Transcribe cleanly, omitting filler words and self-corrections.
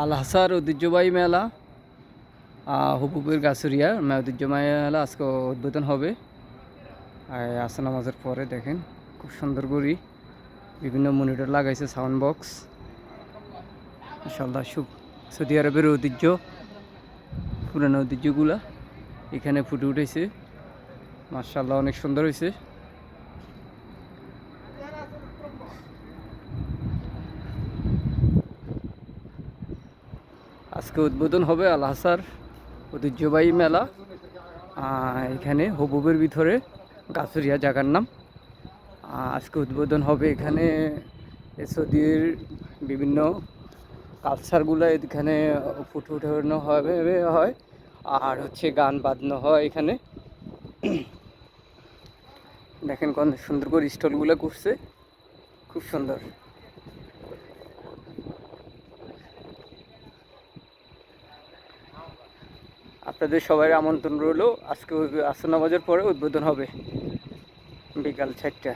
আল হাসার ঐতিহ্যবাহী মেলা হুবুবের গাছুরিয়া ঐতিহ্যবাহী মেলা আজকে উদ্বোধন হবে। আসর নামাজের পরে দেখেন খুব সুন্দর করে বিভিন্ন মনিটর লাগাইছে, সাউন্ড বক্স। মাশাআল্লাহ, সৌদি আরবের ঐতিহ্য, পুরানো ঐতিহ্যগুলা এখানে ফুটে উঠেছে। মাশাআল্লাহ, অনেক সুন্দর হয়েছে। আজকে উদ্বোধন হবে আল হাসার ঐতিহ্যবাহী মেলা। এখানে হুবুবের ভিতরে গাছুরিয়া জায়গার নাম। আজকে উদ্বোধন হবে। এখানে সৌদির বিভিন্ন কালচারগুলো এখানে ফুটে উঠানো হয় আর হচ্ছে গান বাজনো হয় এখানে। দেখেন কত সুন্দর করে স্টলগুলো করছে, খুব সুন্দর। আপনাদের সবাই আমন্ত্রণ রইল। আজকে আসর নামাজের পরে উদ্বোধন হবে বিকাল 4টা।